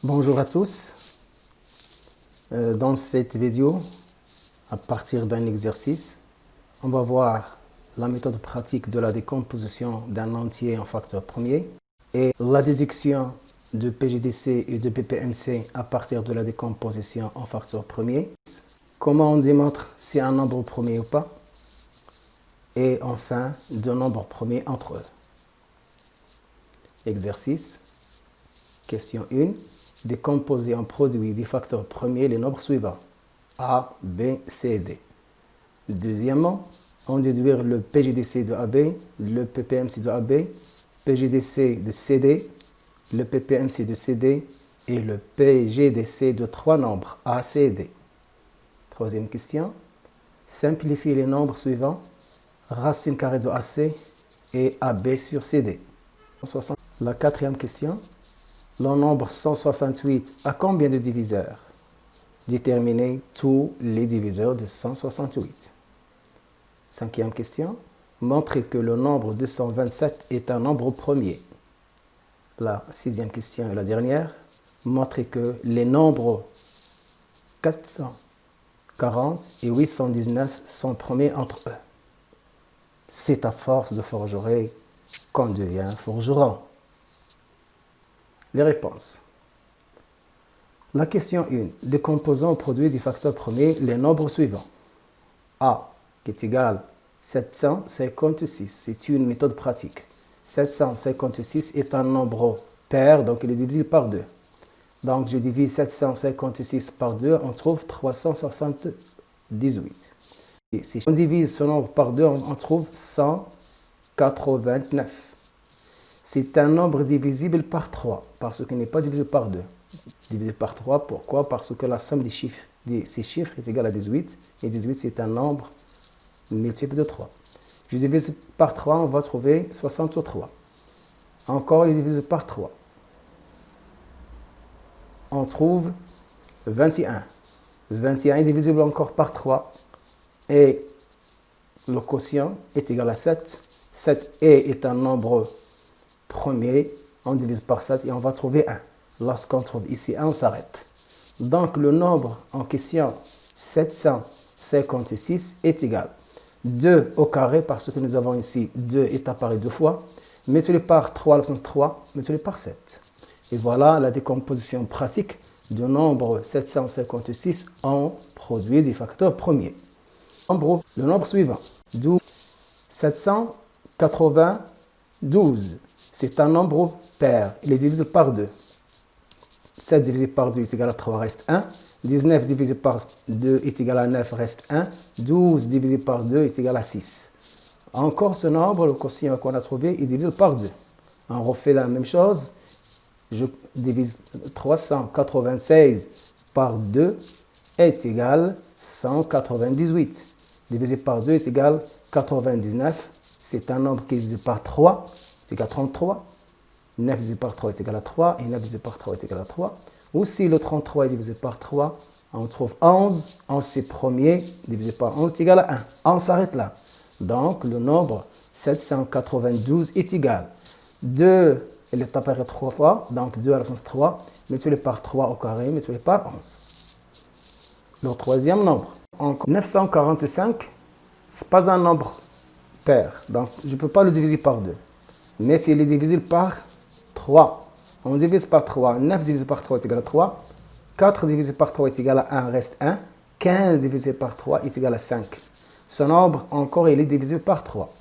Bonjour à tous. Dans cette vidéo, à partir d'un exercice, on va voir la méthode pratique de la décomposition d'un entier en facteur premier et la déduction de PGDC et de PPMC à partir de la décomposition en facteur premier. Comment on démontre si un nombre premier ou pas. Et enfin, deux nombres premiers entre eux. Exercice. Question 1. Décomposer en produit du facteur premier les nombres suivants. A, B, C et D. Deuxièmement, on déduire le PGDC de AB, le PPMC de AB, PGDC de CD, le PPMC de CD et le PGDC de trois nombres A, C et D. Troisième question. Simplifier les nombres suivants. Racine carrée de AC et AB sur CD. La quatrième question. Le nombre 168 a combien de diviseurs? Déterminez tous les diviseurs de 168. Cinquième question. Montrez que le nombre 227 est un nombre premier. La sixième question et la dernière. Montrez que les nombres 440 et 819 sont premiers entre eux. C'est à force de forgerer qu'on devient forgeron. Les réponses. La question 1. Décomposons au produit du facteur premier les nombres suivants. A, qui est égal à 756. C'est une méthode pratique. 756 est un nombre pair, donc il est divisible par 2. Donc je divise 756 par 2, on trouve 378. Et si on divise ce nombre par 2, on trouve 189. C'est un nombre divisible par 3, parce qu'il n'est pas divisible par 2. Divisé par 3, pourquoi? Parce que la somme des chiffres, ces chiffres est égale à 18, et 18 c'est un nombre multiple de 3. Je divise par 3, on va trouver 63. Encore, je divise par 3. On trouve 21. 21 est divisible encore par 3, et le quotient est égal à 7. 7 est un nombre premier, on divise par 7 et on va trouver 1. Lorsqu'on trouve ici 1, on s'arrête. Donc le nombre en question, 756, est égal à 2 au carré, parce que nous avons ici 2 est apparu 2 fois. Mettez-le par 3, l'option 3, mettez-le par 7. Et voilà la décomposition pratique du nombre 756 en produit du facteur premier. Le nombre suivant, 792. C'est un nombre pair, il est divisé par 2. 7 divisé par 2 est égal à 3, reste 1. 19 divisé par 2 est égal à 9, reste 1. 12 divisé par 2 est égal à 6. Encore ce nombre, le quotient qu'on a trouvé, est divisé par 2. On refait la même chose. Je divise 396 par 2 est égal à 198. Divisé par 2 est égal à 99. C'est un nombre qui est divisé par 3. C'est égal à 33. 9 divisé par 3 est égal à 3. Et 9 divisé par 3 est égal à 3. Ou si le 33 est divisé par 3, on trouve 11. 11 c'est premier. Divisé par 11 est égal à 1. On s'arrête là. Donc le nombre 792 est égal. 2, il est apparu 3 fois. Donc 2 à la source 3. Mettez-le par 3 au carré. Mettez-le par 11. Le troisième nombre. 945, ce n'est pas un nombre pair. Donc je ne peux pas le diviser par 2. Mais s'il est divisible par 3, on divise par 3. 9 divisé par 3 est égal à 3. 4 divisé par 3 est égal à 1, reste 1. 15 divisé par 3 est égal à 5. Ce nombre, encore, il est divisé par 3.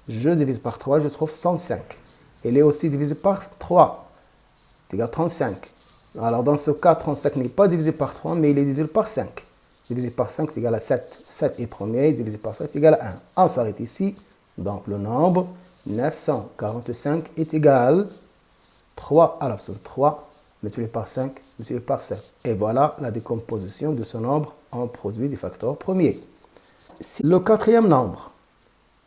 Je divise par 3, je trouve 105. Il est aussi divisé par 3. C'est égal à 35. Alors dans ce cas, 35 n'est pas divisé par 3, mais il est divisé par 5. Divisé par 5 est égal à 7. 7 est premier, divisé par 7 est égal à 1. On s'arrête ici. Donc le nombre 945 est égal à 3 à l'absence 3, multiplié par 5, multiplié par 7. Et voilà la décomposition de ce nombre en produit du facteur premier. Le quatrième nombre,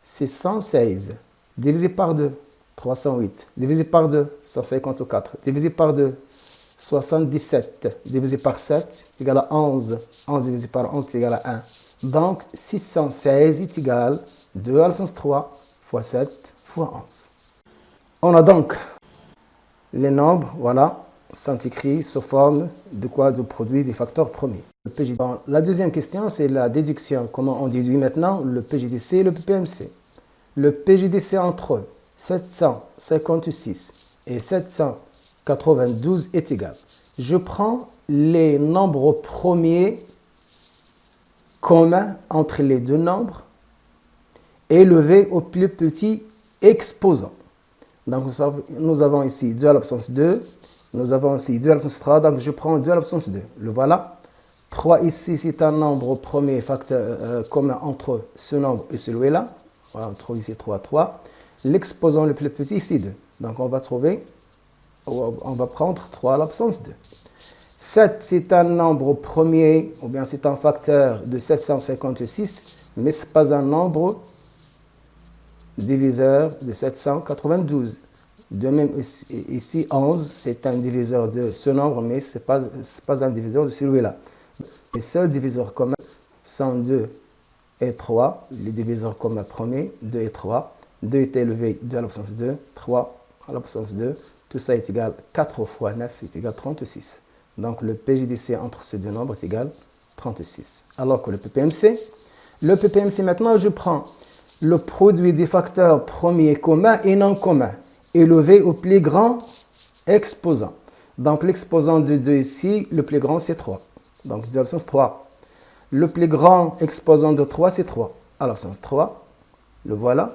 c'est 116, divisé par 2, 308, divisé par 2, 154, divisé par 2, 77, divisé par 7, est égal à 11. 11 divisé par 11 est égal à 1. Donc 616 est égal à 2 à la source 3 fois 7 fois 11. On a donc les nombres, voilà, sont écrits sous forme de quoi? De produit des facteurs premiers. Le PJDC. Bon, la deuxième question, c'est la déduction. Comment on déduit maintenant le PJDC et le PPMC? Le PJDC entre 756 et 792 est égal. Je prends les nombres premiers communs entre les deux nombres élevés au plus petit exposant. Donc nous avons ici 2 à l'absence 2, nous avons ici 2 à l'absence 3, donc je prends 2 à l'absence 2. Le voilà. 3 ici, c'est un nombre premier facteur commun entre ce nombre et celui-là. Voilà, on trouve ici 3, 3. L'exposant le plus petit, ici 2. Donc on va prendre 3 à l'absence 2. 7, c'est un nombre premier, ou bien c'est un facteur de 756, mais ce n'est pas un nombre diviseur de 792. De même, ici 11, c'est un diviseur de ce nombre, mais ce n'est pas un diviseur de celui-là. Les seuls diviseurs communs sont 2 et 3. Les diviseurs communs premiers, 2 et 3. 2 est élevé 2 à l'absence 2, 3 à l'absence 2. Tout ça est égal 4 fois 9 est égal 36. Donc le PJDC entre ces deux nombres est égal 36. Alors que le PPMC maintenant, je prends le produit des facteurs premiers communs et non communs, élevé au plus grand exposant. Donc l'exposant de 2 ici, le plus grand c'est 3. Donc 2 à l'absence 3. Le plus grand exposant de 3 c'est 3. À l'absence 3, le voilà.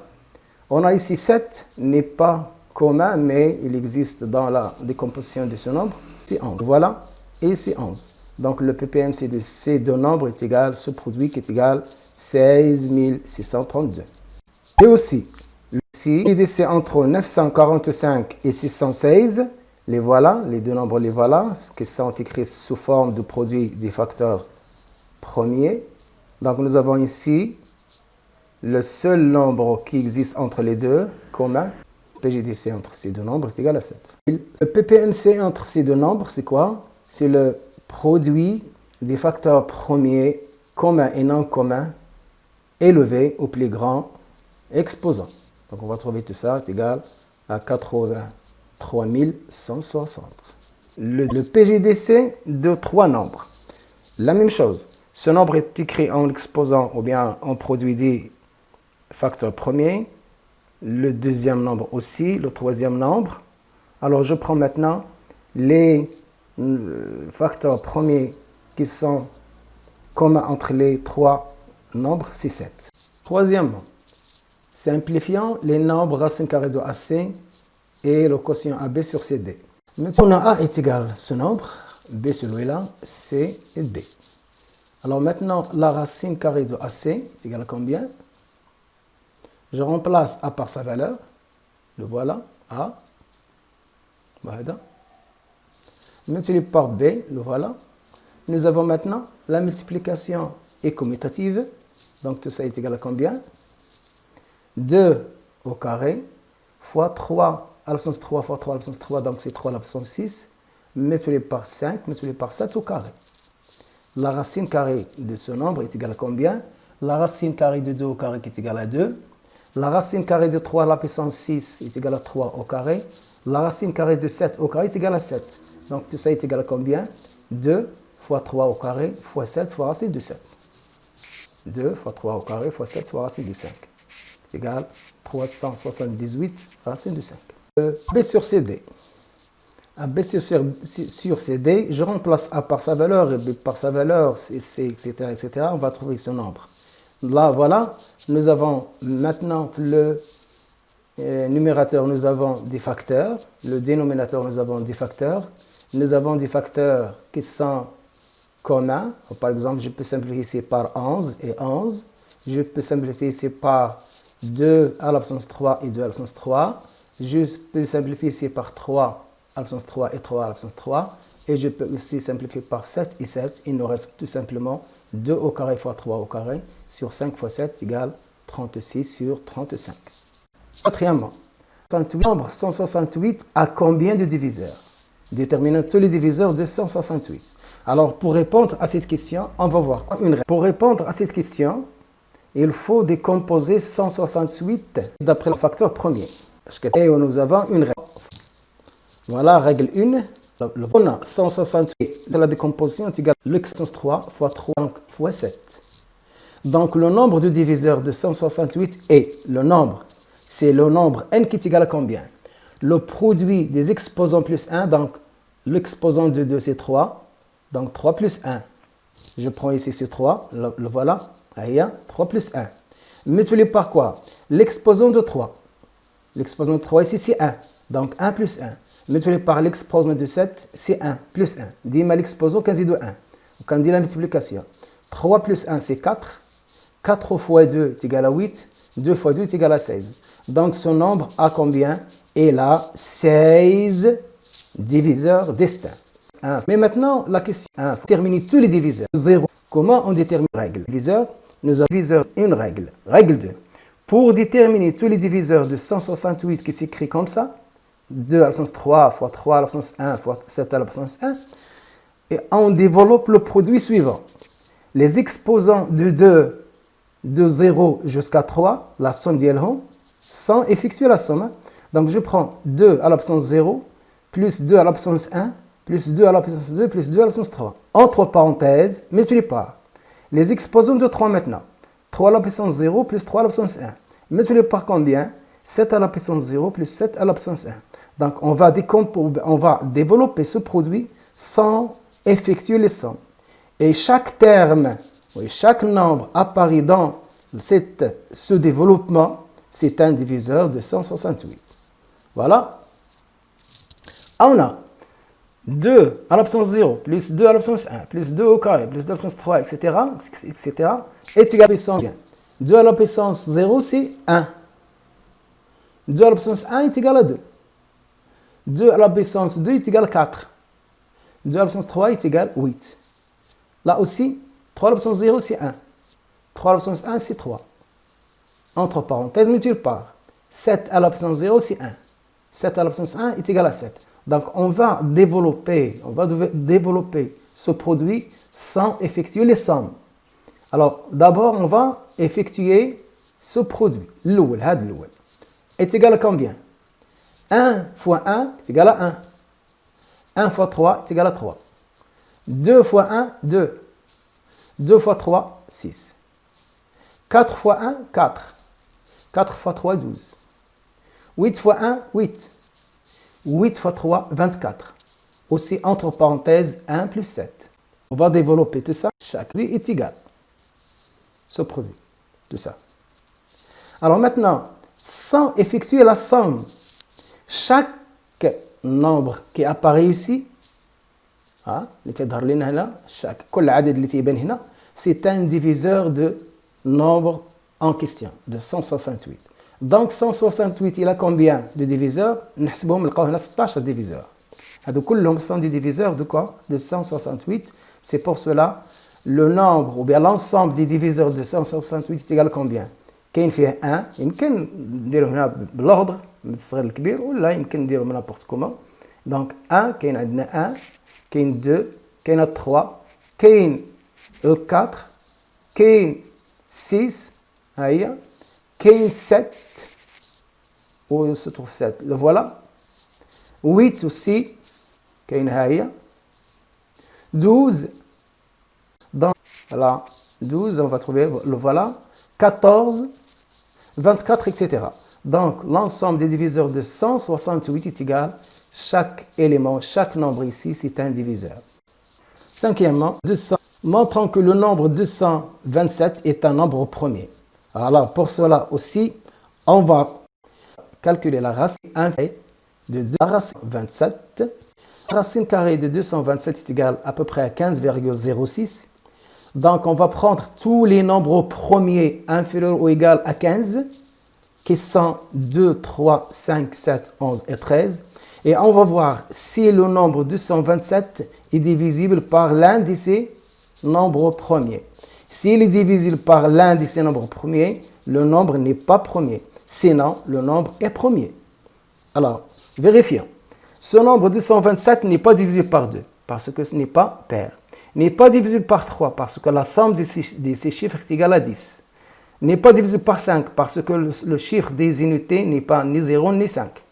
On a ici 7, n'est pas commun, mais il existe dans la décomposition de ce nombre. C'est 11. Voilà. Et ici 11. Donc le PPMC de ces deux nombres est égal, ce produit qui est égal 16 632. Et aussi, le PJDC entre 945 et 616, les voilà, les deux nombres les voilà, qui sont écrits sous forme de produit des facteurs premiers. Donc nous avons ici le seul nombre qui existe entre les deux, commun. PJDC entre ces deux nombres est égal à 7. Le PPMC entre ces deux nombres, c'est quoi? C'est le produit des facteurs premiers communs et non communs élevés au plus grand exposant. Donc on va trouver tout ça est égal à 83 160. Le PJDC de trois nombres. La même chose. Ce nombre est écrit en exposant ou bien en produit des facteurs premiers. Le deuxième nombre aussi, le troisième nombre. Alors je prends maintenant les facteurs premiers qui sont communs entre les trois nombres, c'est 7. Troisièmement, simplifiant les nombres racine carrée de AC et le quotient AB sur CD. Maintenant, A est égal à ce nombre, B celui-là, C et D. Alors maintenant, la racine carrée de AC est égale à combien? Je remplace A par sa valeur, le voilà, A, voilà. Multiplié par B, le voilà. Nous avons maintenant la multiplication est commutative, donc tout ça est égal à combien? 2 au carré fois 3 à l'absence 3 fois 3 à l'absence 3, donc c'est 3 à l'absence 6, multiplié par 5, multiplié par 7 au carré. La racine carrée de ce nombre est égale à combien? La racine carrée de 2 au carré qui est égale à 2. La racine carrée de 3 à la puissance 6 est égale à 3 au carré. La racine carrée de 7 au carré est égale à 7. Donc tout ça est égal à combien? 2 fois 3 au carré fois 7 fois racine de 7. 2 fois 3 au carré fois 7 fois racine de 5. C'est égal à 378 racine de 5. B sur CD. A B sur CD, je remplace A par sa valeur et B par sa valeur, C, etc., etc. On va trouver ce nombre. Là, voilà, nous avons maintenant le numérateur, nous avons des facteurs. Le dénominateur, nous avons des facteurs. Nous avons des facteurs qui sont communs. Par exemple, je peux simplifier ici par 11 et 11. Je peux simplifier ici par 2 à l'absence 3 et 2 à l'absence 3. Je peux simplifier ici par 3 à l'absence 3 et 3 à l'absence 3. Et je peux aussi simplifier par 7 et 7. Il nous reste tout simplement 2 au carré fois 3 au carré sur 5 fois 7 égale 36 sur 35. Quatrièmement, nombre 168 a combien de diviseurs? Déterminons tous les diviseurs de 168. Alors, pour répondre à cette question, on va voir une règle. Pour répondre à cette question, il faut décomposer 168 d'après le facteur premier. Et nous avons une règle. Voilà, règle 1. On a 168 de la décomposition est égal à l'exponence 3 fois 3 fois 7. Donc le nombre de diviseurs de 168 est le nombre. C'est le nombre n qui est égal à combien? Le produit des exposants plus 1, donc l'exposant de 2 c'est 3, donc 3 plus 1. Je prends ici ce 3, le voilà, 3 plus 1. Multiplié par quoi? L'exposant de 3. L'exposant de 3 ici c'est 1, donc 1 plus 1. Multiplié par l'exposant de 7, c'est 1 plus 1. Dis-moi l'exposant quand il de 1. Quand on dit la multiplication, 3 plus 1 c'est 4. 4 fois 2 est égal à 8. 2 fois 2 est égal à 16. Donc ce nombre a combien? Il a 16 diviseurs distincts. Mais maintenant, la question 1. Pour terminer tous les diviseurs. 0. Comment on détermine une règle? Diviseur, nous avons diviseur une règle. Règle 2. Pour déterminer tous les diviseurs de 168 qui s'écrit comme ça, 2 à la puissance 3 fois 3 à la puissance 1 fois 7 à la puissance 1, et on développe le produit suivant. Les exposants de 2 de 0 jusqu'à 3, la somme d'Elhon, sans effectuer la somme. Donc je prends 2 à la puissance 0, plus 2 à la puissance 1, plus 2 à la puissance 2, plus 2 à la puissance 3. Entre parenthèses, multiplié par les exposants de 3 maintenant. 3 à la puissance 0 plus 3 à la puissance 1. Multiplié par combien? 7 à la puissance 0 plus 7 à la puissance 1. Donc on va développer ce produit sans effectuer les sommes. Et chaque terme, chaque nombre apparu dans ce développement, c'est un diviseur de 168. Voilà. On a 2 à la puissance 0, plus 2 à la puissance 1, plus 2 au carré, plus 2 à la puissance 3, etc. est égal à la puissance 1. 2 à la puissance 0, c'est 1. 2 à la puissance 1 est égal à 2. 2 à la puissance 2 est égal à 4. 2 à la puissance 3 est égal à 8. Là aussi, 3 à la puissance 0, c'est 1. 3 à la puissance 1, c'est 3. Entre parenthèses, multiplié par 7 à la puissance 0, c'est 1. 7 à la puissance 1 est égal à 7. Donc, on va développer ce produit sans effectuer les sommes. Alors, d'abord, on va effectuer ce produit. L'ouel est égal à combien? 1 fois 1 est égal à 1. 1 fois 3 est égal à 3. 2 fois 1, 2. 2 fois 3, 6. 4 fois 1, 4. 4 fois 3, 12. 8 fois 1, 8. 8 fois 3, 24. Aussi, entre parenthèses, 1 plus 7. On va développer tout ça. Chaque lui est égal. Ce produit. Tout ça. Alors maintenant, sans effectuer la somme, chaque nombre qui apparaît ici, c'est un diviseur de nombre en question, de 168. Donc 168, il a combien de diviseurs? نحسبهم نلقاو هنا 16 diviseurs. هادو كلهم sont des diviseurs de quoi? De 168. C'est pour cela le nombre ou bien l'ensemble des diviseurs de 168 est égal à combien? كاين فيه 1 يمكن نديرو هنا بالordre من الصغير للكبير ولا يمكن نديرو n'importe comment. Donc 1 كاين عندنا 1 كاين 2 كاين 3 كاين 4 كاين 6 ها هي كاين 7 où se trouve 7 le voilà 8 aussi كاين ها هي 12 dans voilà 12 on va trouver le voilà 14 24 etc. Donc l'ensemble des diviseurs de 168 est égal chaque élément, chaque nombre ici, c'est un diviseur. Cinquièmement, 200, montrant que le nombre 227 est un nombre premier. Alors, pour cela aussi, on va calculer la racine inférieure de 2 à la racine 27. La racine carrée de 227 est égale à peu près à 15,06. Donc, on va prendre tous les nombres premiers inférieurs ou égaux à 15, qui sont 2, 3, 5, 7, 11 et 13. Et on va voir si le nombre 227 est divisible par l'un de ces nombres premiers. S'il est divisible par l'un de ces nombres premiers, le nombre n'est pas premier. Sinon, le nombre est premier. Alors, vérifions. Ce nombre 227 n'est pas divisible par 2, parce que ce n'est pas pair. N'est pas divisible par 3, parce que la somme de ces chiffres est égale à 10. N'est pas divisible par 5, parce que le chiffre des unités n'est pas ni 0 ni 5.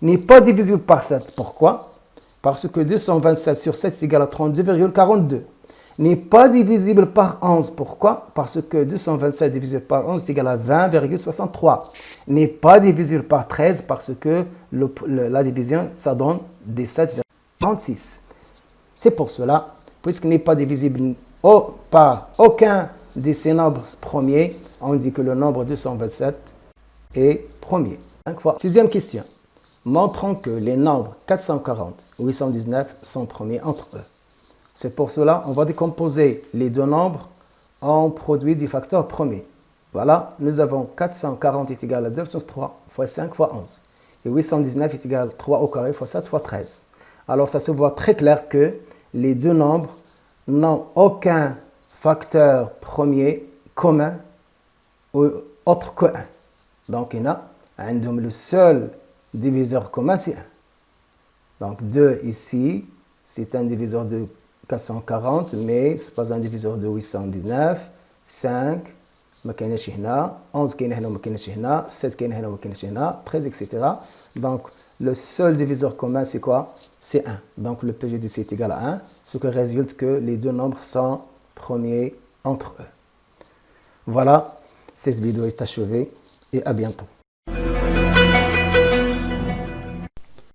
N'est pas divisible par 7. Pourquoi? parce que 227 sur 7 est égal à 32,42. N'est pas divisible par 11. Pourquoi? Parce que 227 divisé par 11 est égal à 20,63. N'est pas divisible par 13 parce que la division, ça donne 17,36. C'est pour cela, puisqu'il n'est pas divisible par aucun de ces nombres premiers, on dit que le nombre 227 est premier. 5 fois. Sixième question. Montrons que les nombres 440 et 819 sont premiers entre eux. C'est pour cela on va décomposer les deux nombres en produit du facteur premier. Voilà, nous avons 440 est égal à 2 puissance 3 fois 5 fois 11. Et 819 est égal à 3 au carré fois 7 fois 13. Alors ça se voit très clair que les deux nombres n'ont aucun facteur premier commun ou autre que 1. Donc il y a le seul diviseur commun c'est 1. Donc 2 ici, c'est un diviseur de 440, mais ce n'est pas un diviseur de 819. 5, 11, 7, 13, etc. Donc, le seul diviseur commun, c'est quoi? C'est 1. Donc, le PGDC est égal à 1, ce qui résulte que les deux nombres sont premiers entre eux. Voilà, cette vidéo est achevée et à bientôt.